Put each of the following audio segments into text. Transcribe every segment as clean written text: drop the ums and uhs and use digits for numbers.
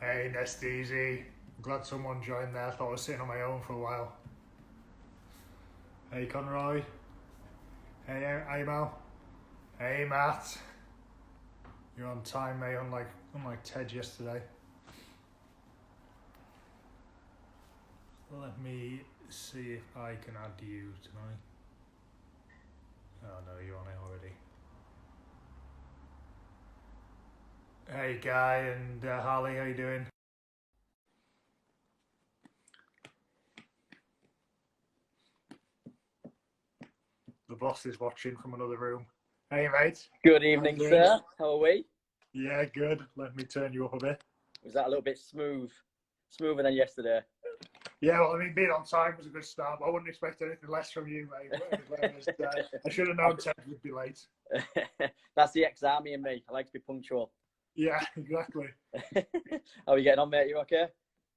Hey, Nest Easy. Glad someone joined there. Thought I was sitting on my own for a while. Hey, Conroy. Hey, Amal. Hey, Matt. You're on time, mate, unlike Ted yesterday. Let me see if I can add you tonight. Oh no, you're on it already. Hey, Guy and Harley, how you doing? The boss is watching from another room. Hey, mate. Good evening, sir. How are we? Yeah, good. Let me turn you up a bit. Was that a little bit smoother than yesterday? Yeah, well, I mean, being on time was a good start, but I wouldn't expect anything less from you, mate. I should have known Ted would be late. That's the ex-army in me. I like to be punctual. Yeah, exactly. How are you getting on, mate? You okay?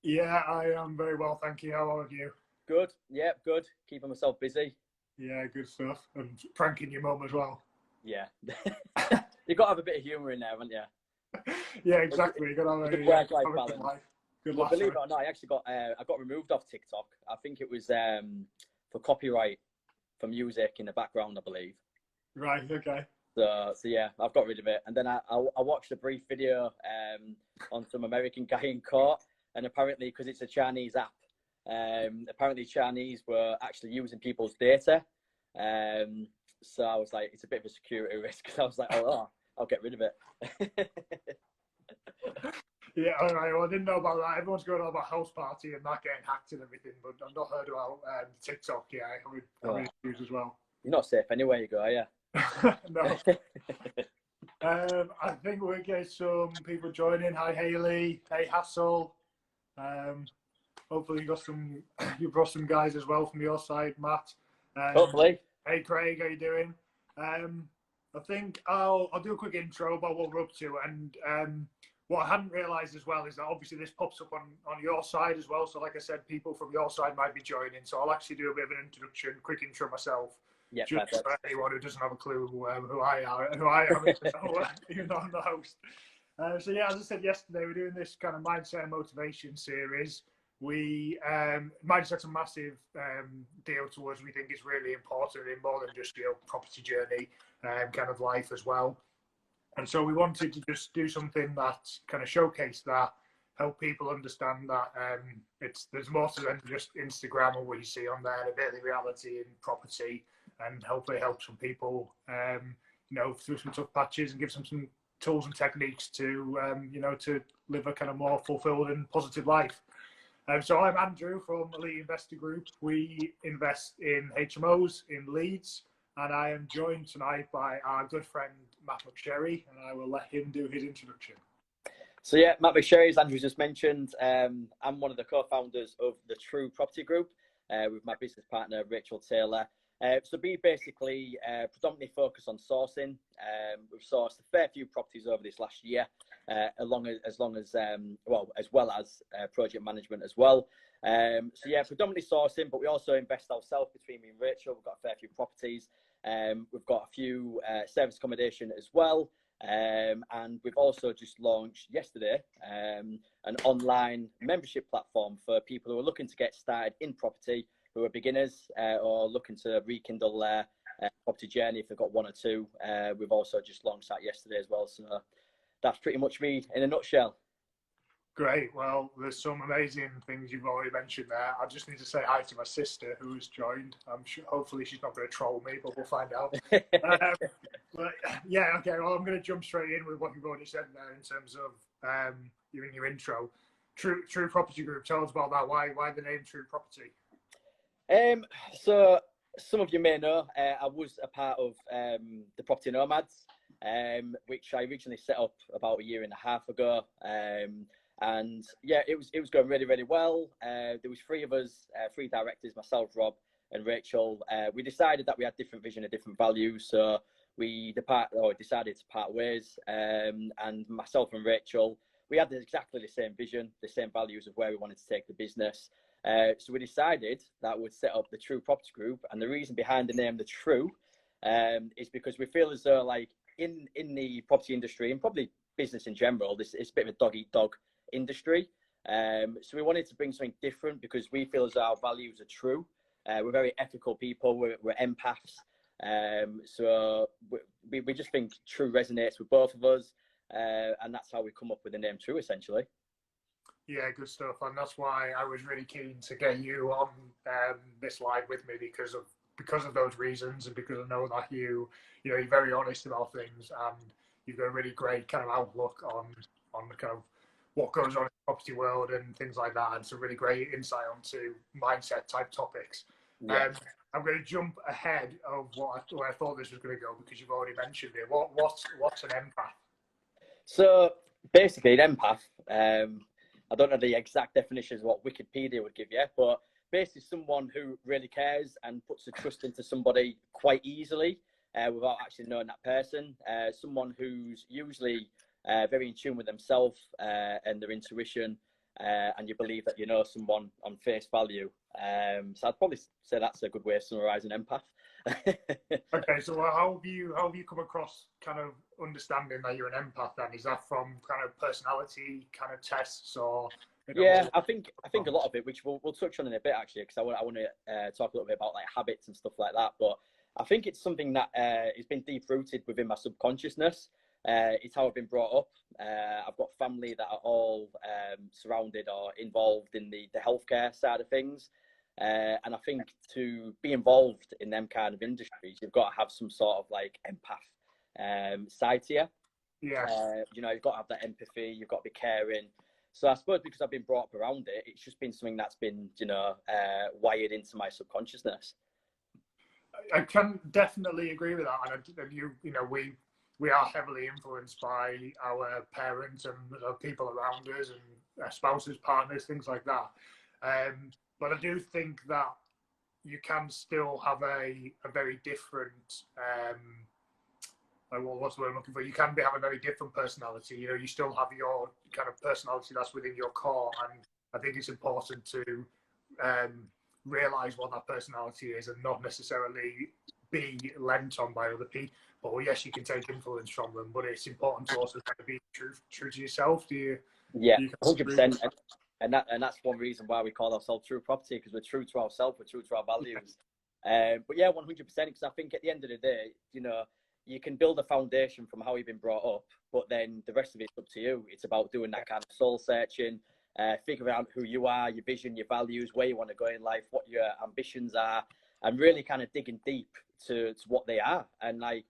Yeah, I am very well, thank you. How are you? Good. Yeah, good. Keeping myself busy. Yeah, good stuff. And pranking your mum as well. Yeah. You've got to have a bit of humour in there, haven't you? Yeah, exactly. You've got to have a work-life balance. Good Well, laugh, believe it or not, I actually got removed off TikTok. I think it was for copyright for music in the background, I believe. Right. Okay. So yeah, I've got rid of it. And then I watched a brief video on some American guy in court, and apparently, because it's a Chinese app, apparently Chinese were actually using people's data. So I was like, it's a bit of a security risk. So I was like, oh, I'll get rid of it. Yeah, all right. Well, I didn't know about that. Everyone's going on about house party and that getting hacked and everything, but I've not heard about TikTok. Yeah, I'm issues as well. You're not safe anywhere you go, are you? No. I think we'll get some people joining. Hi, Haley. Hey, Hassel. Hopefully you brought some guys as well from your side, Matt. Hopefully. Hey, Craig, how you doing? I think I'll do a quick intro about what we're up to, and what I hadn't realised as well is that obviously this pops up on your side as well. So like I said, people from your side might be joining. So I'll actually do a bit of an introduction, quick intro myself. Yeah, just perfect. for anyone who doesn't have a clue who I am, even though I'm the host. So yeah, as I said yesterday, we're doing this kind of mindset and motivation series. Mindset's a massive deal to us. We think it's really important in more than just your property journey, kind of life as well. And so we wanted to just do something that kind of showcase that, help people understand that there's more to than just Instagram or what you see on there, a bit of the reality in property, and hopefully help some people, through some tough patches and give them some tools and techniques to, to live a kind of more fulfilled and positive life. So I'm Andrew from Elite Investor Group. We invest in HMOs in Leeds, and I am joined tonight by our good friend Matt McSherry, and I will let him do his introduction. So yeah, Matt McSherry, as Andrew just mentioned, I'm one of the co-founders of the True Property Group with my business partner Rachel Taylor. So we basically predominantly focus on sourcing. We've sourced a fair few properties over this last year, as well as project management as well. So yeah, predominantly sourcing, but we also invest ourselves between me and Rachel. We've got a fair few properties. We've got a few service accommodation as well. And we've also just launched yesterday an online membership platform for people who are looking to get started in property, who are beginners or looking to rekindle their property journey if they've got one or two. We've also just launched that yesterday as well. So that's pretty much me in a nutshell. Great. Well, there's some amazing things you've already mentioned there. I just need to say hi to my sister who has joined. I'm sure, hopefully she's not going to troll me, but we'll find out. But yeah, okay. Well, I'm going to jump straight in with what you've already said there in terms of your intro. True Property Group. Tell us about that. Why the name True Property? So some of you may know, I was a part of the Property Nomads, which I originally set up about a year and a half ago. And yeah, it was going really, really well. There was three of us, three directors, myself, Rob, and Rachel. We decided that we had different vision and different values, so we decided to part ways. And myself and Rachel, we had exactly the same vision, the same values of where we wanted to take the business. So we decided that we'd set up the True Property Group, and the reason behind the name the True is because we feel as though, like in the property industry and probably business in general, it's a bit of a dog eat dog industry. So we wanted to bring something different because we feel as our values are true. We're very ethical people. We're empaths. So we just think True resonates with both of us. And that's how we come up with the name True, essentially. Yeah, good stuff. And that's why I was really keen to get you on this live with me because of those reasons, and because I know that you're very honest about things, and you've got a really great kind of outlook on the kind of what goes on in the property world and things like that, and some really great insight onto mindset type topics. Yeah. I'm going to jump ahead of where I thought this was going to go because you've already mentioned it. What's an empath? So basically, an empath, I don't know the exact definition of what Wikipedia would give you, but basically someone who really cares and puts a trust into somebody quite easily without actually knowing that person. Someone who's usually very in tune with themselves and their intuition, and you believe that you know someone on face value. So I'd probably say that's a good way of summarising empath. Okay, so how have you come across kind of understanding that you're an empath then? Is that from kind of personality kind of tests, or yeah, I think a lot of it, which we'll touch on in a bit actually, because I want to talk a little bit about like habits and stuff like that. But I think it's something that has been deep rooted within my subconsciousness. It's how I've been brought up. I've got family that are all surrounded or involved in the healthcare side of things. And I think to be involved in them kind of industries, you've got to have some sort of like empath side to you. Yeah. You've got to have that empathy. You've got to be caring. So I suppose because I've been brought up around it, it's just been something that's been, wired into my subconsciousness. I can definitely agree with that, and we are heavily influenced by our parents and people around us and spouses, partners, things like that. But I do think that you can still have a very different, what's the word I'm looking for? You can have a very different personality. You still have your kind of personality that's within your core, and I think it's important to realize what that personality is and not necessarily be lent on by other people. Well, yes, you can take influence from them, but it's important to also kind of be true to yourself. Yeah, 100%. And that's one reason why we call ourselves True Property, because we're true to ourselves, we're true to our values. But yeah, 100%, because I think at the end of the day, you can build a foundation from how you've been brought up, but then the rest of it's up to you. It's about doing that kind of soul searching, figuring out who you are, your vision, your values, where you want to go in life, what your ambitions are, and really kind of digging deep to what they are. And like,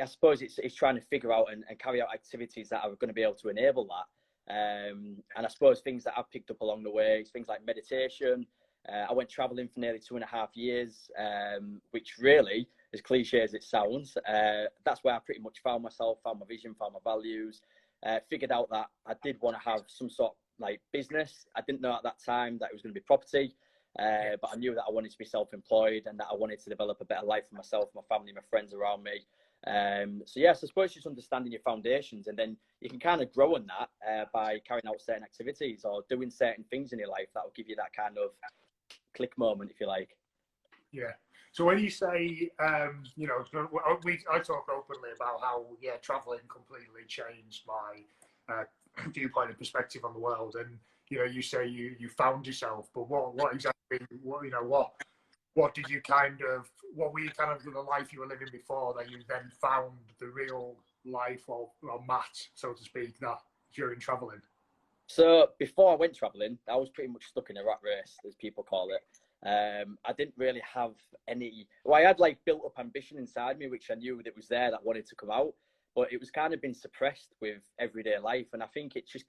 I suppose it's trying to figure out and carry out activities that are going to be able to enable that. And I suppose things that I've picked up along the way is things like meditation. I went traveling for nearly 2.5 years, which really, as cliche as it sounds, that's where I pretty much found myself, found my vision, found my values, figured out that I did want to have some sort of like business. I didn't know at that time that it was going to be property, but I knew that I wanted to be self-employed and that I wanted to develop a better life for myself, my family, my friends around me. So yes, I suppose just understanding your foundations, and then you can kind of grow on that by carrying out certain activities or doing certain things in your life that will give you that kind of click moment, if you like. Yeah. So when you say, I talk openly about how, traveling completely changed my viewpoint and perspective on the world, and you say you found yourself, but what exactly, what did you what were you kind of the life you were living before that you then found the real life or Matt, so to speak, that during traveling? So before I went traveling, I was pretty much stuck in a rat race, as people call it. I didn't really have I had like built up ambition inside me, which I knew that was there, that wanted to come out, but it was kind of been suppressed with everyday life. And I think it's just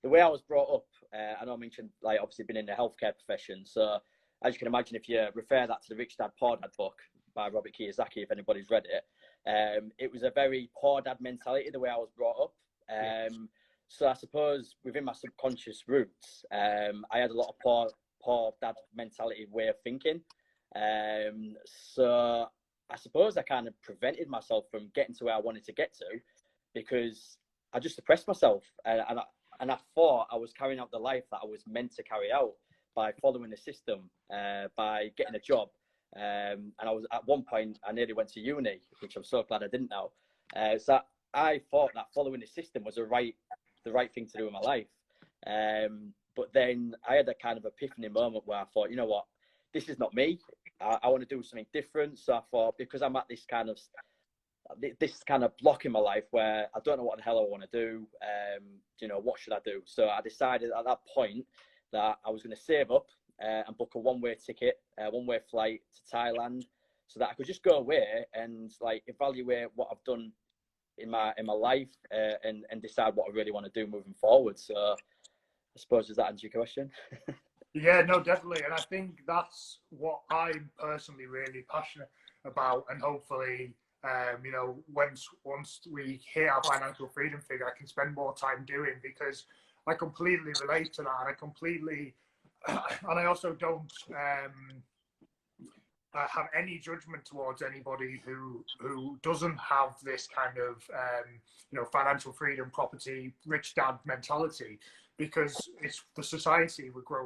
the way I was brought up. I know I mentioned like obviously been in the healthcare profession, so as you can imagine, if you refer that to the Rich Dad Poor Dad book by Robert Kiyosaki, if anybody's read it, it was a very poor dad mentality, the way I was brought up. So I suppose within my subconscious roots, I had a lot of poor dad mentality way of thinking. So I suppose I kind of prevented myself from getting to where I wanted to get to because I just suppressed myself. And I thought I was carrying out the life that I was meant to carry out by following the system, by getting a job. And I was at one point, I nearly went to uni, which I'm so glad I didn't now. So I thought that following the system was the right thing to do in my life. But then I had a kind of epiphany moment where I thought, you know what, this is not me. I want to do something different. So I thought, because I'm at this kind of block in my life where I don't know what the hell I want to do, you know, what should I do? So I decided at that point that I was going to save up and book a one-way ticket, one-way flight to Thailand, so that I could just go away and like evaluate what I've done in my life and decide what I really want to do moving forward. So I suppose, does that answer your question? Yeah, no, definitely. And I think that's what I'm personally really passionate about. And hopefully, you know, once we hit our financial freedom figure, I can spend more time doing, because I completely relate to that. And I completely, and I also don't have any judgment towards anybody who doesn't have this kind of you know, financial freedom, property, rich dad mentality, because it's the society we grow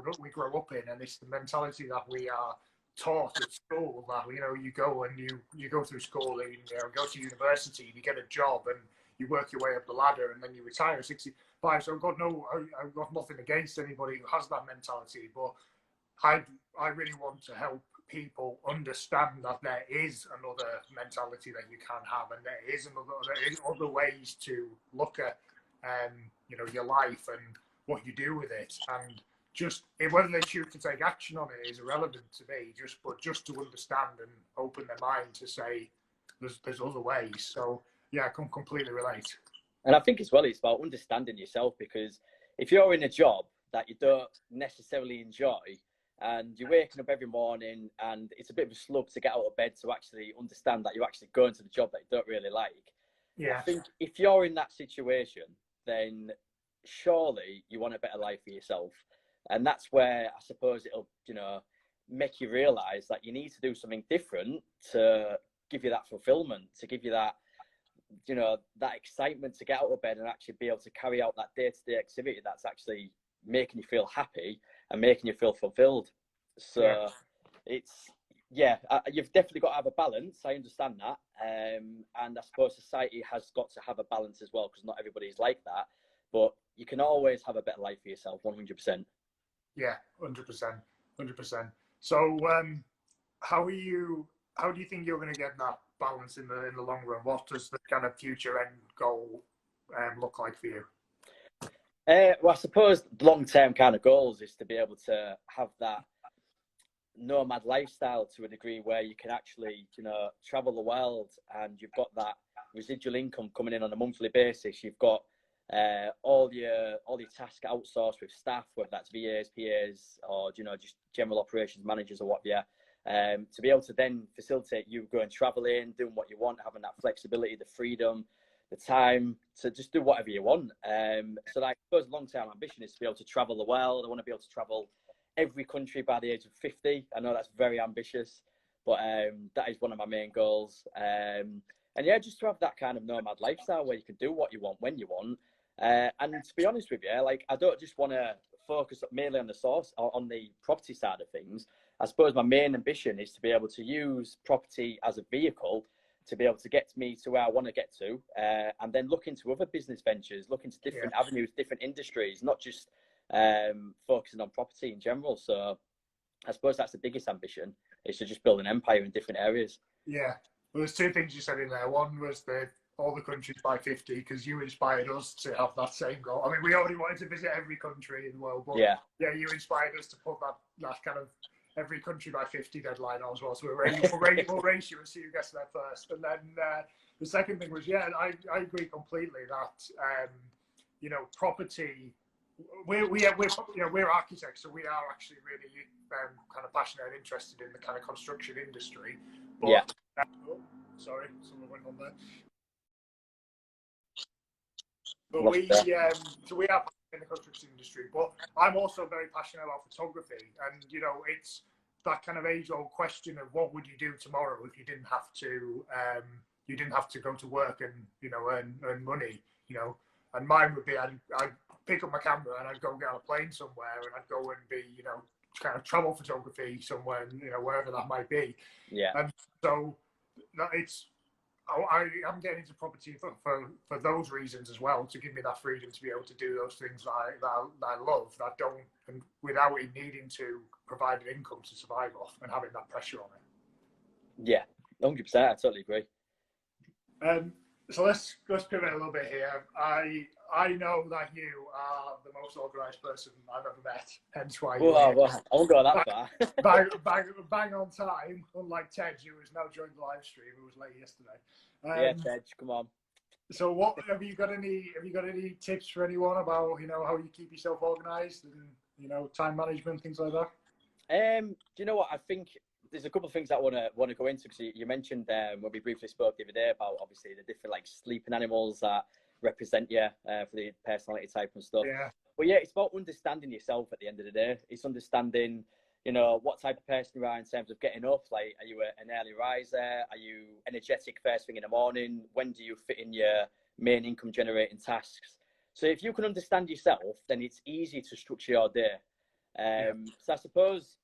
up in, and it's the mentality that we are taught at school, that, you know, you go and you go through school, and, you know, go to university, you get a job, and you work your way up the ladder, and then you retire at 65. So I've got nothing against anybody who has that mentality, but I really want to help people understand that there is another mentality that you can have, and there is other ways to look at you know, your life and what you do with it, and just whether they choose to take action on it is irrelevant to me. Just to understand and open their mind to say there's other ways. So yeah, I can completely relate. And I think as well, it's about understanding yourself, because if you're in a job that you don't necessarily enjoy, and you're waking up every morning and it's a bit of a slug to get out of bed to actually understand that you're actually going to the job that you don't really like. Yeah. I think if you're in that situation, then surely you want a better life for yourself. And that's where I suppose it'll, you know, make you realize that you need to do something different to give you that fulfillment, to give you that, you know, that excitement to get out of bed and actually be able to carry out that day-to-day activity that's actually making you feel happy and making you feel fulfilled. So you've definitely got to have a balance. I understand that. And I suppose society has got to have a balance as well, because not everybody's like that. But you can always have a better life for yourself, 100%. Yeah, 100%. So how do you think you're going to get that balance in the long run? What does the kind of future end goal look like for you? Well, I suppose long-term kind of goals is to be able to have that nomad lifestyle to a degree where you can actually, you know, travel the world, and you've got that residual income coming in on a monthly basis. You've got all your tasks outsourced with staff, whether that's VAs, PAs, or, you know, just general operations managers or what have you, to be able to then facilitate you going traveling, doing what you want, having that flexibility, the freedom, the time to just do whatever you want. So like, I suppose long-term ambition is to be able to travel the world. I want to be able to travel every country by the age of 50. I know that's very ambitious, but that is one of my main goals. And yeah, just to have that kind of nomad lifestyle where you can do what you want when you want. And to be honest with you, like, I don't just want to focus mainly on the source or on the property side of things. I suppose my main ambition is to be able to use property as a vehicle to be able to get me to where I want to get to, and then look into other business ventures, look into different avenues, different industries, not just focusing on property in general. So I suppose that's the biggest ambition, is to just build an empire in different areas. Yeah. Well, there's two things you said in there. One was all the countries by 50, because you inspired us to have that same goal. I mean, we already wanted to visit every country in the world, but yeah, you inspired us to put that kind of every country by 50 deadline on as well. So we'll race you and see who gets there first. And then the second thing was, I agree completely that you know, property. We're architects, so we are actually really kind of passionate and interested in the kind of construction industry. But, sorry, someone went on there. But so we are in the construction industry, but I'm also very passionate about photography, and you know, it's that kind of age-old question of what would you do tomorrow if you didn't have to go to work and, you know, earn money, you know. And mine would be I'd pick up my camera and I'd go get on a plane somewhere, and I'd go and be, you know, kind of travel photography somewhere, you know, wherever that might be. Yeah. And so I'm getting into property for those reasons as well, to give me that freedom to be able to do those things that I love, that don't, and without it needing to provide an income to survive off and having that pressure on it. Yeah, 100%. I totally agree. So let's pivot a little bit here. I know that you are the most organised person I've ever met, hence why you're I won't go that far. bang on time, unlike Ted, who has now joined the live stream, who was late yesterday. Yeah, Ted, come on. So, what have you got any tips for anyone about how you keep yourself organised and time management, things like that? Do you know what I think? There's a couple of things that I want to go into, because you mentioned when we briefly spoke the other day about obviously the different like sleeping animals that represent you for the personality type and stuff. Yeah. But yeah, it's about understanding yourself at the end of the day. It's understanding, what type of person you are in terms of getting up. Like, are you an early riser? Are you energetic first thing in the morning? When do you fit in your main income generating tasks? So if you can understand yourself, then it's easy to structure your day. So I suppose,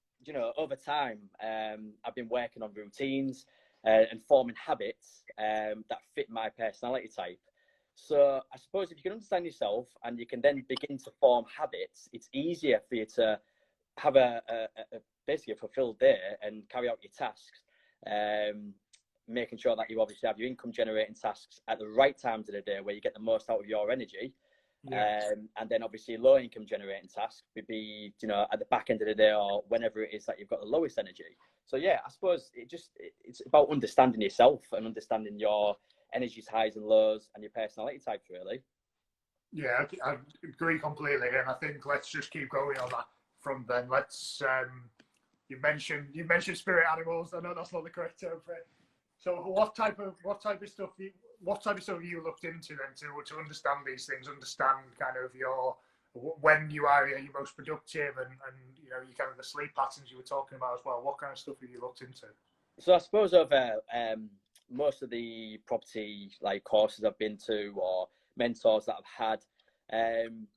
over time, I've been working on routines and forming habits that fit my personality type. So I suppose if you can understand yourself and you can then begin to form habits, it's easier for you to have basically a fulfilled day and carry out your tasks, making sure that you obviously have your income generating tasks at the right times of the day where you get the most out of your energy. Yeah. And then obviously low income generating tasks would be, at the back end of the day or whenever it is that you've got the lowest energy. So yeah, I suppose it's about understanding yourself and understanding your energy's highs and lows and your personality types, really. Yeah, I agree completely, and I think let's just keep going on that front then. Let's you mentioned spirit animals. I know that's not the correct term for it. So what type of stuff have you looked into then to understand these things, understand kind of when you are your most productive and you kind of the sleep patterns you were talking about as well? What kind of stuff have you looked into? So I suppose over most of the property like courses I've been to or mentors that I've had,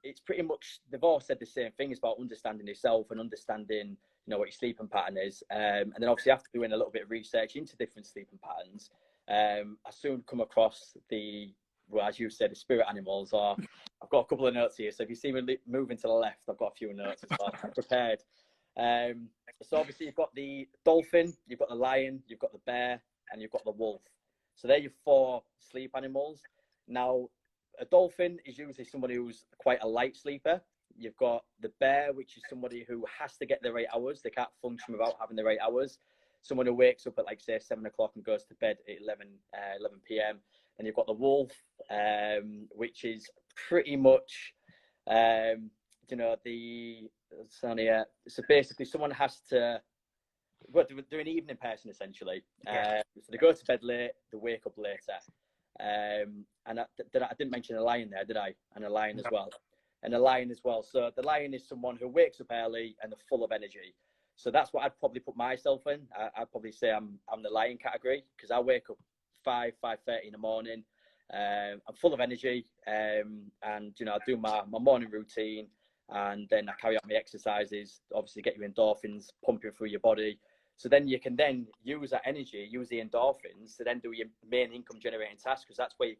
it's pretty much, they've all said the same thing. It's about understanding yourself and understanding what your sleeping pattern is, and then obviously after doing a little bit of research into different sleeping patterns, I soon come across as you said, the spirit animals. Or I've got a couple of notes here, so if you see me moving to the left, I've got a few notes as well. I'm prepared. So obviously you've got the dolphin, you've got the lion, you've got the bear, and you've got the wolf. So they're your 4 sleep animals. Now, a dolphin is usually somebody who's quite a light sleeper. You've got the bear, which is somebody who has to get their 8 hours. They can't function without having their 8 hours. Someone who wakes up at, like, say, 7 o'clock and goes to bed at 11 p.m. And you've got the wolf, which is pretty much, so basically someone has to, they're an evening person, essentially. So they go to bed late, they wake up later. And I didn't mention a lion there, did I? And a lion as well. And a lion as well. So the lion is someone who wakes up early and they're full of energy. So that's what I'd probably put myself in. I'd probably say I'm the lion category, because I wake up 5:30 in the morning. I'm full of energy, and I do my morning routine, and then I carry out my exercises. Obviously, get your endorphins pumping through your body. So then you can then use that energy, use the endorphins to then do your main income generating tasks, because that's where your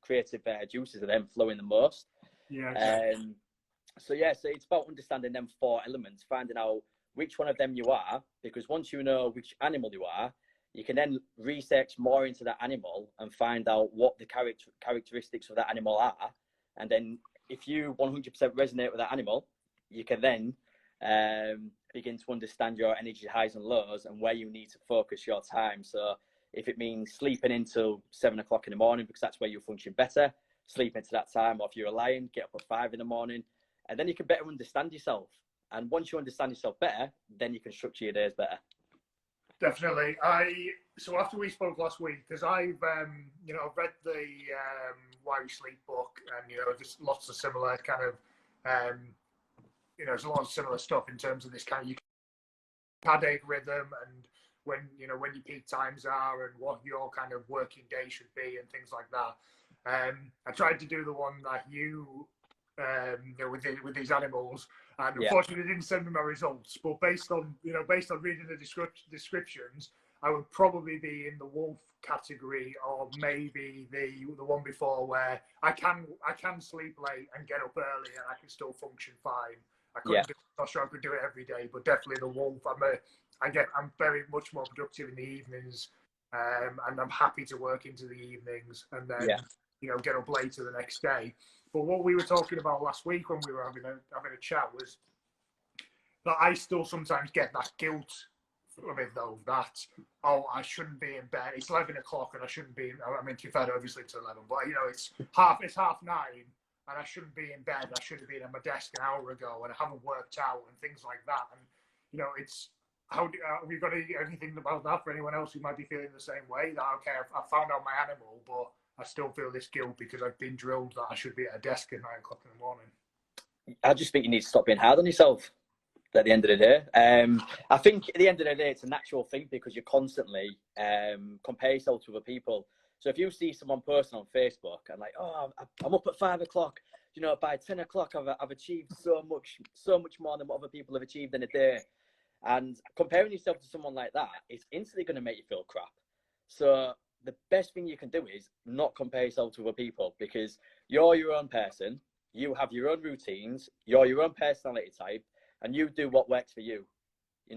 creative juices are then flowing the most. Yeah. So it's about understanding them 4 elements, finding out which one of them you are, because once you know which animal you are, you can then research more into that animal and find out what the characteristics of that animal are. And then if you 100% resonate with that animal, you can then begin to understand your energy highs and lows and where you need to focus your time. So if it means sleeping until 7 o'clock in the morning, because that's where you function better, sleep into that time. Or if you're a lion, get up at 5 in the morning, and then you can better understand yourself. And once you understand yourself better, then you can structure your days better. Definitely. So after we spoke last week, because I've read the Why We Sleep book, and just lots of similar kind of there's a lot of similar stuff in terms of this kind of headache rhythm and when your peak times are and what your kind of working day should be and things like that. I tried to do the one that you with these animals, and unfortunately didn't send me my results. But based on reading the descriptions, I would probably be in the wolf category, or maybe the one before, where I can sleep late and get up early and I can still function fine. I couldn't not sure I could do it every day, but definitely the wolf. I'm very much more productive in the evenings, and I'm happy to work into the evenings and then get up later the next day. But what we were talking about last week when we were having a chat was that I still sometimes get that guilt of it, though, that, oh, I shouldn't be in bed. It's 11 o'clock and I shouldn't be, I mean, to be fair, obviously to 11, but, it's half 9 and I shouldn't be in bed. I should have been at my desk an hour ago and I haven't worked out and things like that. And, it's, have you got anything about that for anyone else who might be feeling the same way? That, okay, I found out my animal, but I still feel this guilt because I've been drilled that I should be at a desk at 9 o'clock in the morning. I just think you need to stop being hard on yourself at the end of the day. I think at the end of the day, it's a natural thing because you constantly compare yourself to other people. So if you see someone posting on Facebook and like, oh, I'm up at 5 o'clock, by 10 o'clock, I've achieved so much more than what other people have achieved in a day. And comparing yourself to someone like that is instantly going to make you feel crap. So the best thing you can do is not compare yourself to other people, because you're your own person. You have your own routines. You're your own personality type, and you do what works for you. You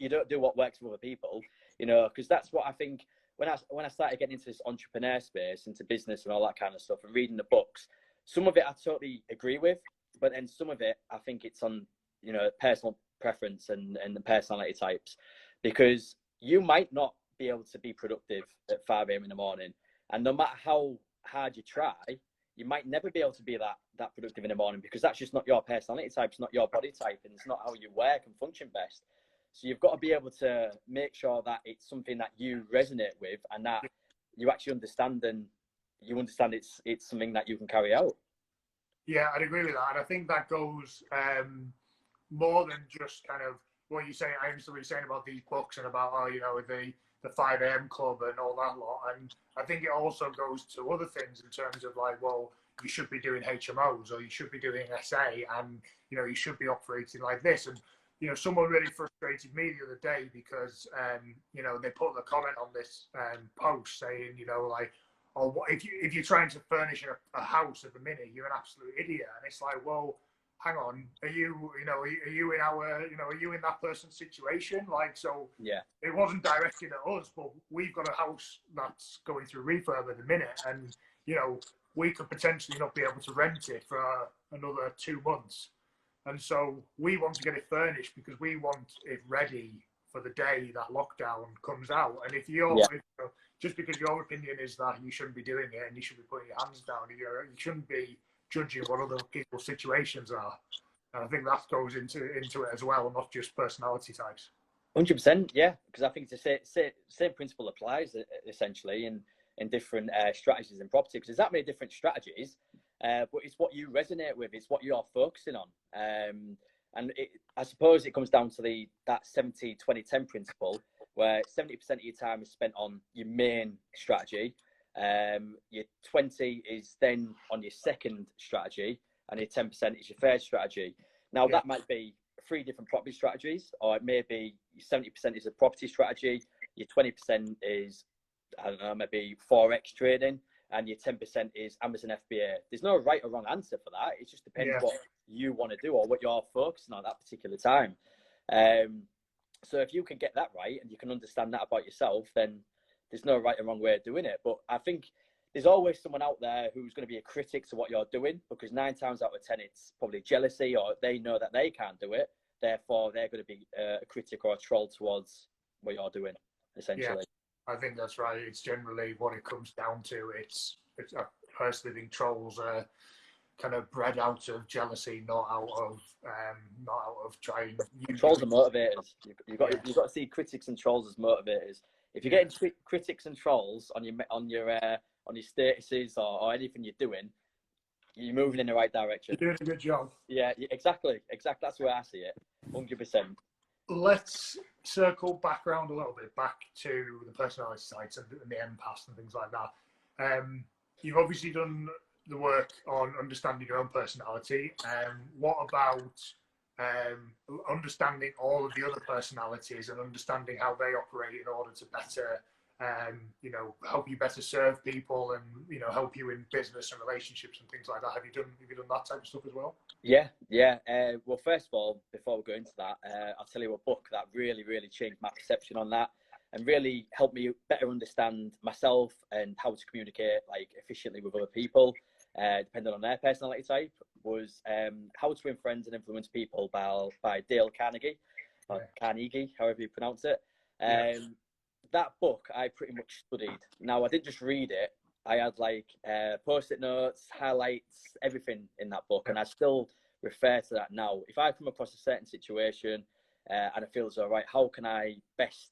don't do what works for other people. Because that's what I think when I started getting into this entrepreneur space, into business and all that kind of stuff, and reading the books. Some of it I totally agree with, but then some of it I think it's on personal preference and the personality types, because you might not be able to be productive at 5 a.m. in the morning, and no matter how hard you try, you might never be able to be that productive in the morning, because that's just not your personality type, it's not your body type, and it's not how you work and function best. So you've got to be able to make sure that it's something that you resonate with, and that you actually understand, and you understand it's something that you can carry out. Yeah, I'd agree with that, and I think that goes more than just kind of what you say. I understand what you're saying about these books and about the 5 a.m. club and all that lot, and I think it also goes to other things in terms of like, well, you should be doing HMOs or you should be doing SA, and you should be operating like this. And someone really frustrated me the other day because they put the comment on this post saying like, oh, if you're trying to furnish a house at the minute, you're an absolute idiot. And it's like, well, hang on, are you in that person's situation? Like, so yeah, it wasn't directed at us, but we've got a house that's going through refurb at the minute, and we could potentially not be able to rent it for another 2 months, and so we want to get it furnished because we want it ready for the day that lockdown comes out. And if just because your opinion is that you shouldn't be doing it and you should be putting your hands down, you shouldn't be judging what other people's situations are. And I think that goes into it as well, not just personality types. 100%, yeah, because I think the same principle applies essentially in different strategies in property, because there's that many different strategies, but it's what you resonate with, it's what you're focusing on. And I suppose it comes down to that 70-20-10 principle, where 70% of your time is spent on your main strategy, your 20 is then on your second strategy, and your 10% is your third strategy. Now, that might be 3 different property strategies, or it may be 70% is a property strategy, your 20% is, I don't know, maybe Forex trading, and your 10% is Amazon FBA. There's no right or wrong answer for that. It just depends what you want to do or what you're focusing on at that particular time. So if you can get that right and you can understand that about yourself, then there's no right or wrong way of doing it. But I think there's always someone out there who's going to be a critic to what you're doing, because 9 times out of 10, it's probably jealousy, or they know that they can't do it. Therefore, they're going to be a critic or a troll towards what you're doing, essentially. Yeah, I think that's right. It's generally what it comes down to. It's I personally think trolls are kind of bred out of jealousy, not out of trying. Trolls are motivators. You've got to see critics and trolls as motivators. If you're getting critics and trolls on your statuses or anything you're doing, you're moving in the right direction. You're doing a good job. Yeah, exactly. That's the way I see it. 100%. Let's circle back around a little bit, back to the personality sites and the empaths and things like that. You've obviously done the work on understanding your own personality. What about understanding all of the other personalities and understanding how they operate in order to better, help you better serve people and, help you in business and relationships and things like that. Have you done that type of stuff as well? Yeah. Well, first of all, before we go into that, I'll tell you a book that really, really changed my perception on that and really helped me better understand myself and how to communicate like efficiently with other people, depending on their personality type, was How to Win Friends and Influence People by Dale Carnegie, or Carnegie, however you pronounce it. That book I pretty much studied. Now, I didn't just read it. I had like post-it notes, highlights, everything in that book, and I still refer to that now. If I come across a certain situation and I feel as though, right, how can I best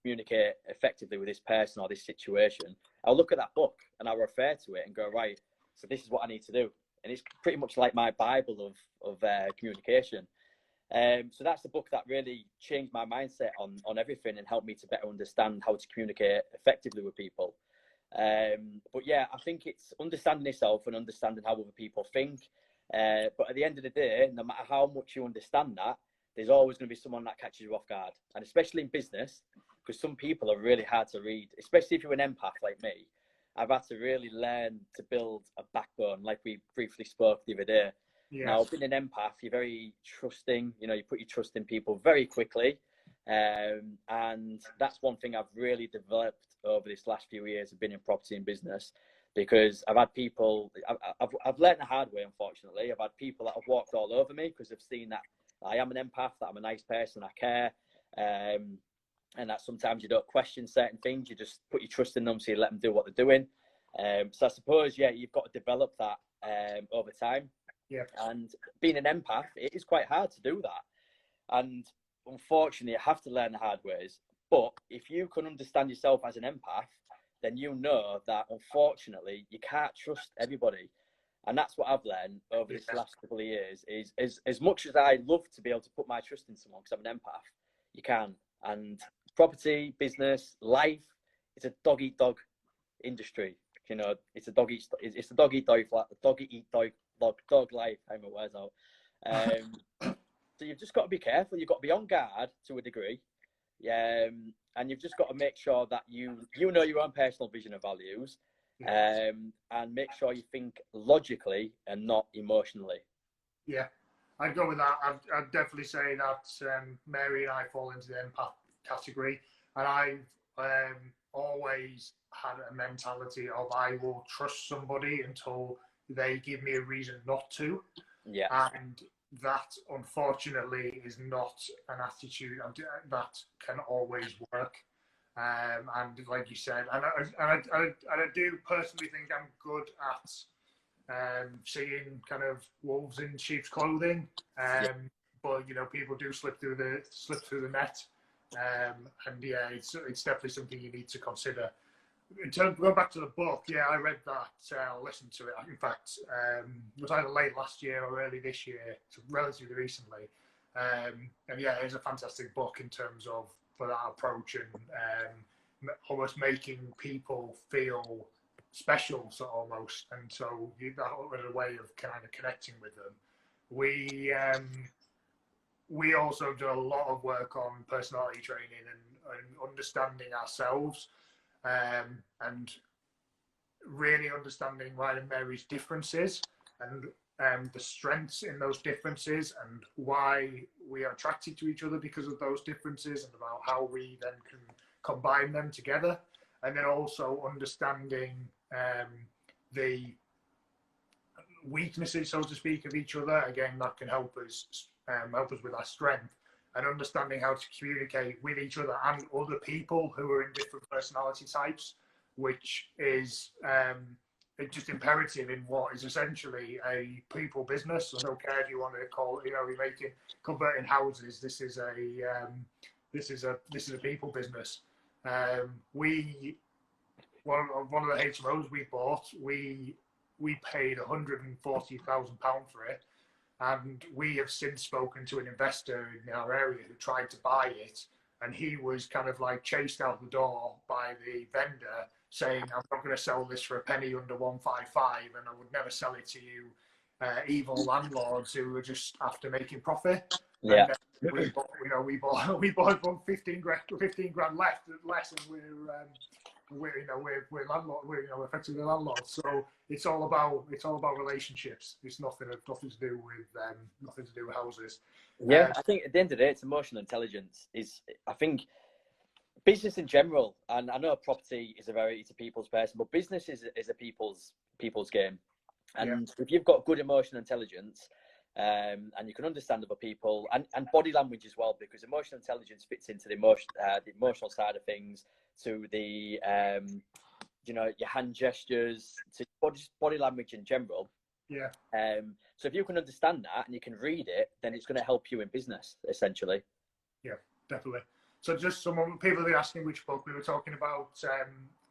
communicate effectively with this person or this situation, I'll look at that book and I'll refer to it and go, right, so this is what I need to do. And it's pretty much like my Bible of communication. So that's the book that really changed my mindset on everything and helped me to better understand how to communicate effectively with people. But yeah, I think it's understanding yourself and understanding how other people think. But at the end of the day, no matter how much you understand that, there's always going to be someone that catches you off guard. And especially in business, because some people are really hard to read, especially if you're an empath like me. I've had to really learn to build a backbone, like we briefly spoke the other day. Yes. Now, being an empath, you're very trusting. You put your trust in people very quickly. And that's one thing I've really developed over this last few years of being in property and business, because I've had people, I've learned the hard way, unfortunately. I've had people that have walked all over me because they've seen that I am an empath, that I'm a nice person, I care, and that sometimes you don't question certain things, you just put your trust in them, so you let them do what they're doing. So I suppose, yeah, you've got to develop that over time. Yeah. And being an empath, it is quite hard to do that. And unfortunately, you have to learn the hard ways. But if you can understand yourself as an empath, then you know that, unfortunately, you can't trust everybody. And that's what I've learned over this last couple of years is as much as I love to be able to put my trust in someone because I'm an empath, you can. And property, business, life, it's a dog-eat-dog industry. It's a dog-eat-dog life. I'm my words out. So you've just got to be careful. You've got to be on guard to a degree. And you've just got to make sure that you know your own personal vision and values. And make sure you think logically and not emotionally. Yeah, I'd go with that. I'd definitely say that Mary and I fall into the empath category, and I've always had a mentality of I will trust somebody until they give me a reason not to. Yeah. And that, unfortunately, is not an attitude that can always work. And like you said, and I do personally think I'm good at seeing kind of wolves in sheep's clothing. But people do slip through the net. And yeah, it's definitely something you need to consider. In terms, going back to the book, yeah, I read that, listened to it. In fact, it was either late last year or early this year, so relatively recently. And yeah, it's a fantastic book in terms of for that approach and almost making people feel special, so almost. And so that was a way of kind of connecting with them. We also do a lot of work on personality training and understanding ourselves. And really understanding mine and Mary's differences and the strengths in those differences and why we are attracted to each other because of those differences and about how we then can combine them together. And then also understanding the weaknesses, so to speak, of each other. Again, that can help us with our strength. And understanding how to communicate with each other and other people who are in different personality types, which is just imperative in what is essentially a people business. I don't care if you want to call it, we're converting houses. This is a people business. One of the HMOs we bought, we paid £140,000 for it. And we have since spoken to an investor in our area who tried to buy it, and he was kind of like chased out the door by the vendor saying, I'm not going to sell this for a penny under 155, and I would never sell it to you evil landlords who were just after making profit. Yeah. And we bought about 15 grand less, and we're landlord. We're effectively landlords. So it's all about relationships. It's nothing to do with houses. Yeah, I think at the end of the day, it's emotional intelligence. I think business in general, and I know property is it's a people's person, but business is a people's game. And if you've got good emotional intelligence, and you can understand other people, and body language as well, because emotional intelligence fits into the emotional side of things, to the your hand gestures, to body language in general. Yeah. So if you can understand that and you can read it, then it's going to help you in business, essentially. Yeah, definitely. So just people are asking which book we were talking about.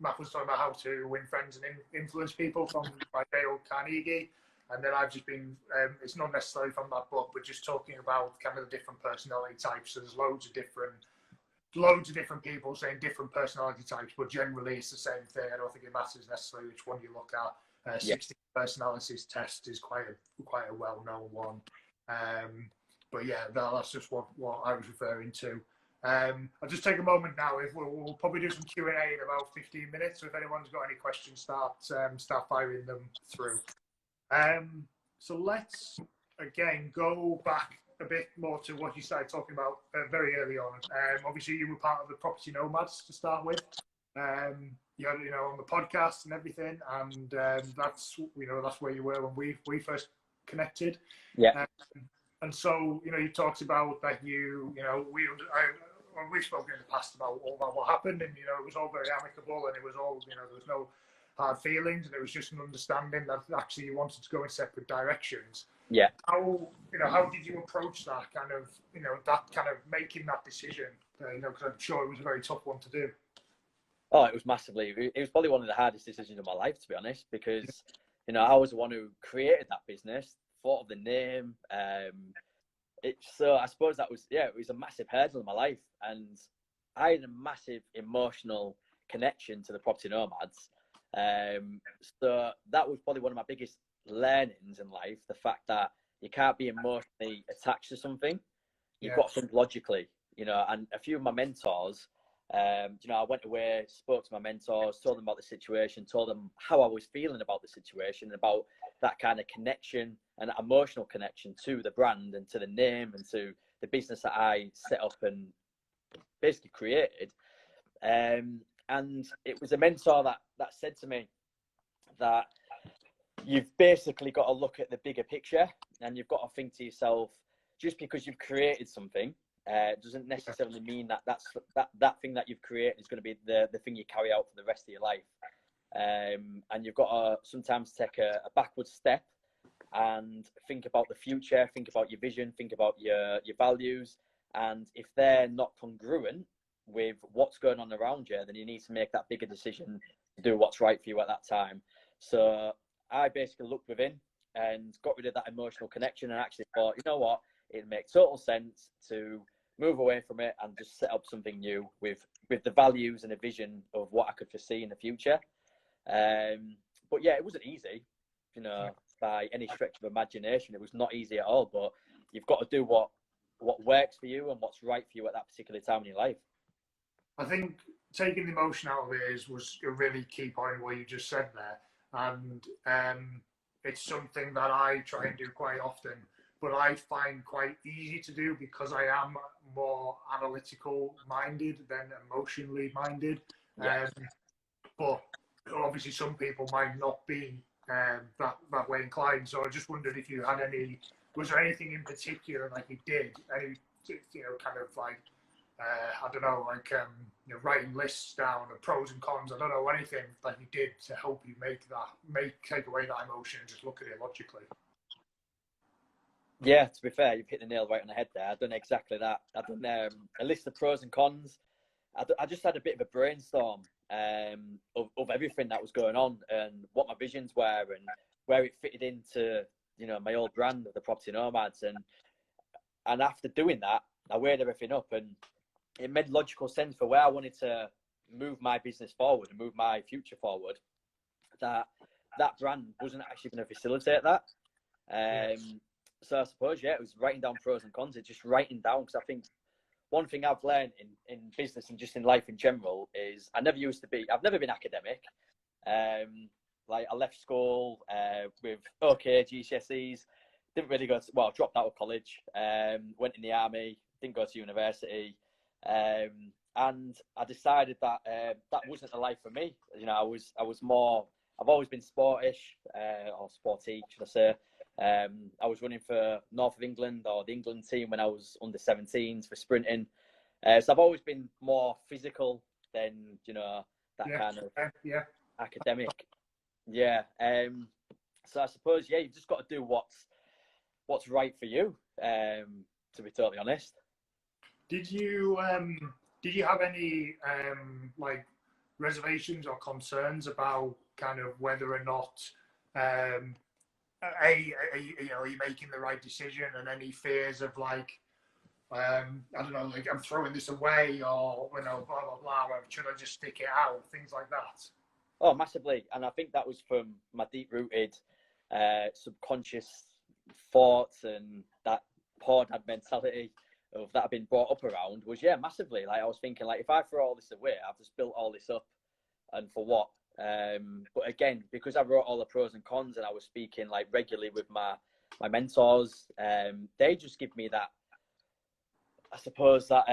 Matt was talking about how to win friends and influence people by Dale Carnegie. And then I've just been, it's not necessarily from that book, but just talking about kind of the different personality types. So there's loads of different people saying different personality types, but generally it's the same thing. I don't think it matters necessarily which one you look at. 60 personalities test is quite a well-known one. But yeah, that's just what I was referring to. I'll just take a moment now. We'll probably do some Q&A in about 15 minutes. So if anyone's got any questions, start firing them through. So let's again go back a bit more to what you started talking about very early on. Obviously, you were part of the Property Nomads to start with. You had, on the podcast and everything, and that's where you were when we first connected. Yeah. And so, you talked about that we've spoken in the past about what happened, and it was all very amicable, and it was all there was no hard feelings, and it was just an understanding that actually you wanted to go in separate directions. Yeah. How did you approach that kind of making that decision? Because I'm sure it was a very tough one to do. Oh, it was massively. It was probably one of the hardest decisions of my life, to be honest, because I was the one who created that business, thought of the name. So I suppose that was it was a massive hurdle in my life, and I had a massive emotional connection to the Property Nomads. So that was probably one of my biggest learnings in life, the fact that you can't be emotionally attached to something. You've got to think logically, and a few of my mentors, I went away, spoke to my mentors, told them about the situation, told them how I was feeling about the situation, about that kind of connection and emotional connection to the brand and to the name and to the business that I set up and basically created. And it was a mentor that said to me that you've basically got to look at the bigger picture, and you've got to think to yourself, just because you've created something doesn't necessarily mean that thing that you've created is going to be the thing you carry out for the rest of your life. And you've got to sometimes take a backward step and think about the future, think about your vision, think about your values. And if they're not congruent with what's going on around you, then you need to make that bigger decision to do what's right for you at that time. So I basically looked within and got rid of that emotional connection and actually thought, you know what, it makes total sense to move away from it and just set up something new with the values and a vision of what I could foresee in the future. But yeah, it wasn't easy, by any stretch of imagination. It was not easy at all, but you've got to do what works for you and what's right for you at that particular time in your life. I think taking the emotion out of it was a really key point what you just said there. And it's something that I try and do quite often, but I find quite easy to do because I am more analytical minded than emotionally minded. But obviously some people might not be that way inclined. So I just wondered if you had was there anything in particular like you did, any, kind of like, I don't know, like, writing lists down of pros and cons. I don't know, anything that you did to help you take away that emotion and just look at it logically. Yeah, to be fair, you've hit the nail right on the head there. I've done exactly that. I've done a list of pros and cons. I just had a bit of a brainstorm of everything that was going on and what my visions were and where it fitted into, my old brand of the Property Nomads. And after doing that, I weighed everything up and it made logical sense for where I wanted to move my business forward and move my future forward, that brand wasn't actually going to facilitate that. So I suppose, yeah, it was writing down pros and cons. It's just writing down, because I think one thing I've learned in business and just in life in general is I've never been academic. Like I left school with okay GCSEs, didn't really dropped out of college, went in the army, didn't go to university, and I decided that that wasn't the life for me. You know, I've always been sportish, or sporty, should I say. I was running for North of England, or the England team, when I was under 17s for sprinting. So I've always been more physical than, you know, that kind of academic. Yeah. So I suppose, yeah, you've just got to do what's right for you, to be totally honest. Did you have any like reservations or concerns about kind of whether or not are you making the right decision, and any fears of like I don't know, like I'm throwing this away, or you know, blah blah blah, or should I just stick it out, things like that? Oh, massively. And I think that was from my deep-rooted subconscious thoughts, and that poor dad mentality of that I've been brought up around was, yeah, massively. Like I was thinking, like, if I throw all this away, I've just built all this up, and for what? But again, because I wrote all the pros and cons, and I was speaking like regularly with my mentors, they just give me that, I suppose, that